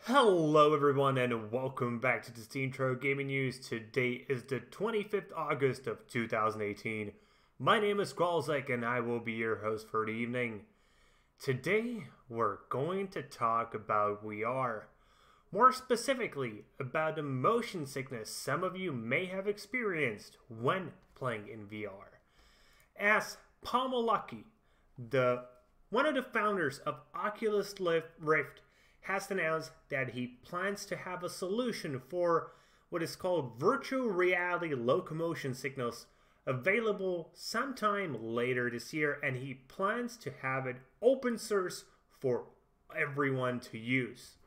Hello everyone and welcome back to the SteemTrail Gaming News. Today is the 25th August of 2018. My name is Kralizec and I will be your host for the evening. Today we're going to talk about VR. More specifically about the motion sickness some of you may have experienced when playing in VR. As Palmolucky, one of the founders of Oculus Rift, has announced that he plans to have a solution for what is called virtual reality locomotion sickness available sometime later this year, and he plans to have it open source for everyone to use.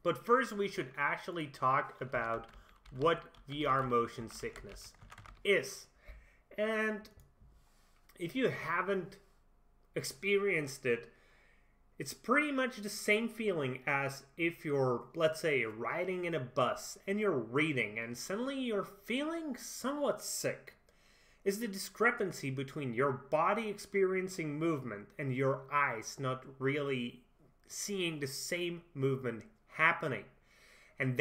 But first we should actually talk about what VR motion sickness is. And if you haven't experienced it, it's pretty much the same feeling as if you're, let's say, riding in a bus and you're reading and suddenly you're feeling somewhat sick. It's the discrepancy between your body experiencing movement and your eyes not really seeing the same movement happening. And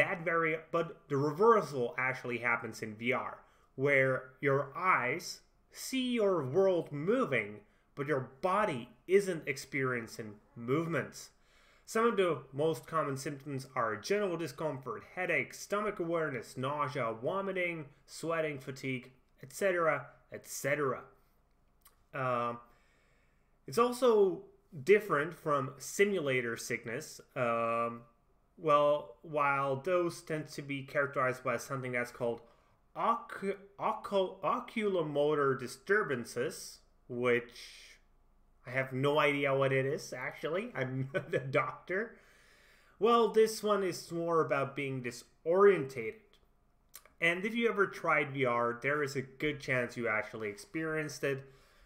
but the reversal actually happens in VR, where your eyes see your world moving, but your body isn't experiencing movements. Some of the most common symptoms are general discomfort, headache, stomach awareness, nausea, vomiting, sweating, fatigue, etc., etc. It's also different from simulator sickness. While those tend to be characterized by something that's called oculomotor disturbances, which I have no idea what it is, actually. I'm not a doctor. Well, this one is more about being disorientated. And if you ever tried VR, there is a good chance you actually experienced it,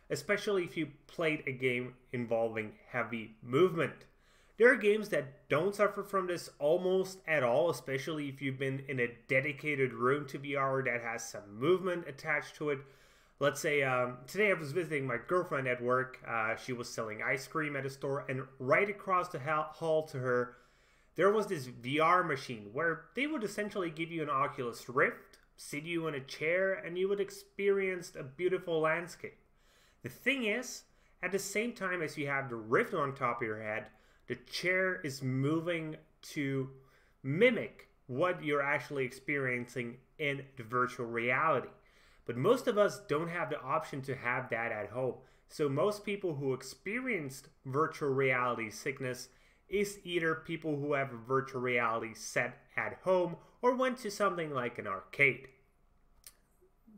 especially if you played a game involving heavy movement. There are games that don't suffer from this almost at all, especially if you've been in a dedicated room to VR that has some movement attached to it. Let's say today I was visiting my girlfriend at work. She was selling ice cream at a store, and right across the hall to her, there was this VR machine where they would essentially give you an Oculus Rift, sit you in a chair, and you would experience a beautiful landscape. The thing is, at the same time as you have the Rift on top of your head, the chair is moving to mimic what you're actually experiencing in the virtual reality. But most of us don't have the option to have that at home. So most people who experienced virtual reality sickness is either people who have a virtual reality set at home or went to something like an arcade.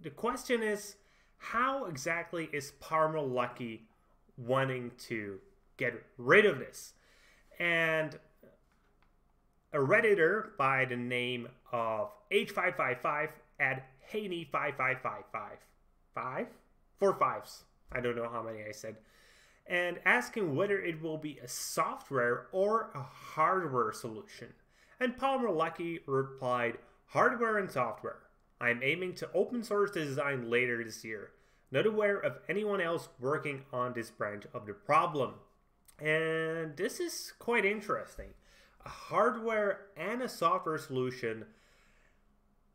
The question is, how exactly is Palmolucky wanting to get rid of this? And a Redditor by the name of H555 at Haney5555, 4 fives, I don't know how many I said, and asking whether it will be a software or a hardware solution. And Palmolucky replied, hardware and software. I'm aiming to open source the design later this year. Not aware of anyone else working on this branch of the problem. And this is quite interesting. A hardware and a software solution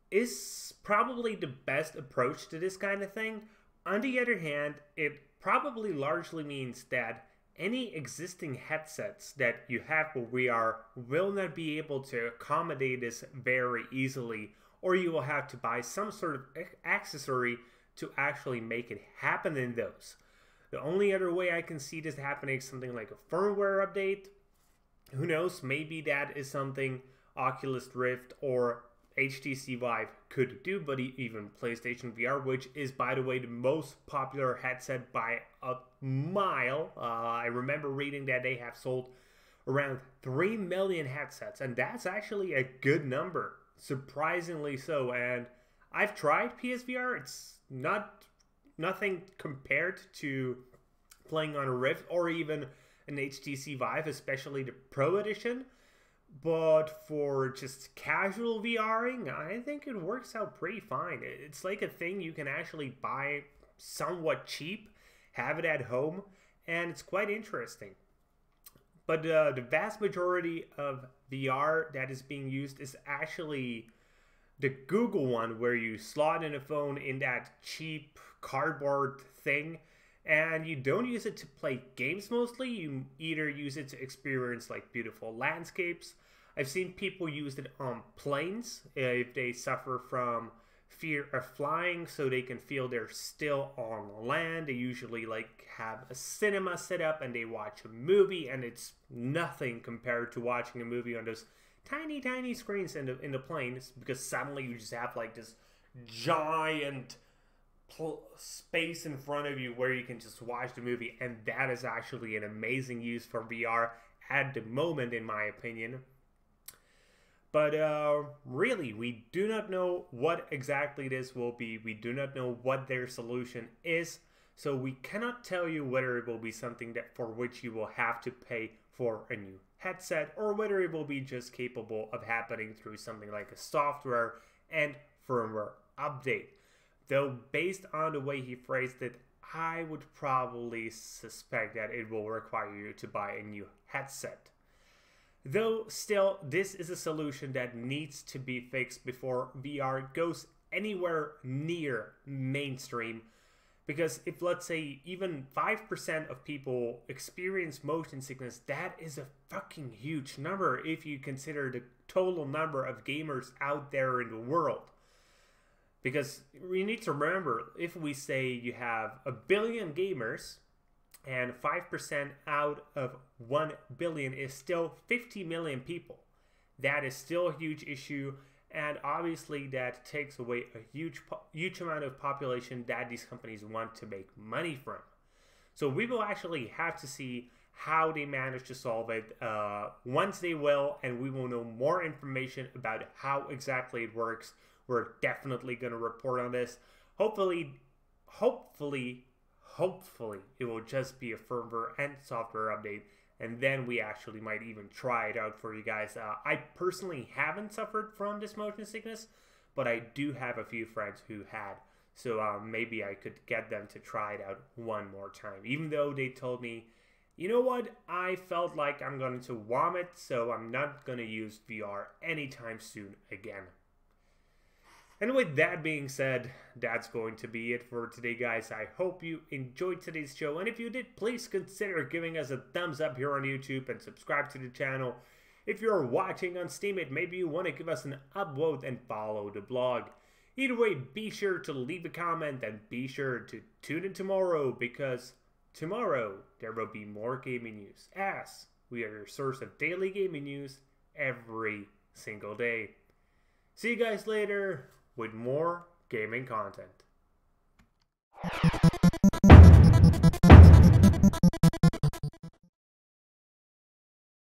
is probably the best approach to this kind of thing. On the other hand, it probably largely means that any existing headsets that you have for VR will not be able to accommodate this very easily, or you will have to buy some sort of accessory to actually make it happen in those. The only other way I can see this happening is something like a firmware update. Who knows, maybe that is something Oculus Rift or HTC Vive could do, but even PlayStation VR, which is, by the way, the most popular headset by a mile. I remember reading that they have sold around 3 million headsets, and that's actually a good number, surprisingly so. And I've tried PSVR. It's nothing compared to playing on a Rift or even an HTC Vive, especially the Pro Edition. But for just casual VRing, I think it works out pretty fine. It's like a thing you can actually buy somewhat cheap, have it at home, and it's quite interesting. But the vast majority of VR that is being used is actually the Google one, where you slot in a phone in that cheap cardboard thing, and you don't use it to play games mostly. You either use it to experience like beautiful landscapes. I've seen people use it on planes if they suffer from fear of flying, so they can feel they're still on land. They usually like have a cinema set up and they watch a movie, and it's nothing compared to watching a movie on those tiny screens in the plane, because suddenly you just have like this giant space in front of you where you can just watch the movie, and that is actually an amazing use for VR at the moment, in my opinion. But really, we do not know what exactly this will be. We do not know what their solution is, so we cannot tell you whether it will be something that for which you will have to pay for a new headset, or whether it will be just capable of happening through something like a software and firmware update. Though based on the way he phrased it, I would probably suspect that it will require you to buy a new headset. Though still, this is a solution that needs to be fixed before VR goes anywhere near mainstream. Because if, let's say, even 5% of people experience motion sickness, that is a fucking huge number if you consider the total number of gamers out there in the world. Because we need to remember, if we say you have 1 billion gamers, and 5% out of 1 billion is still 50 million people. That is still a huge issue, and obviously that takes away a huge amount of population that these companies want to make money from. So we will actually have to see how they manage to solve it once they will, and we will know more information about how exactly it works. We're definitely going to report on this. Hopefully it will just be a firmware and software update, and then we actually might even try it out for you guys. I personally haven't suffered from this motion sickness, but I do have a few friends who had, so maybe I could get them to try it out one more time, even though they told me, you know what, I felt like I'm going to vomit, so I'm not going to use VR anytime soon again. And with that being said, that's going to be it for today, guys. I hope you enjoyed today's show, and if you did, please consider giving us a thumbs up here on YouTube and subscribe to the channel. If you're watching on Steam, maybe you want to give us an upvote and follow the blog. Either way, be sure to leave a comment and be sure to tune in tomorrow, because tomorrow there will be more gaming news, as we are your source of daily gaming news every single day. See you guys later with more gaming content.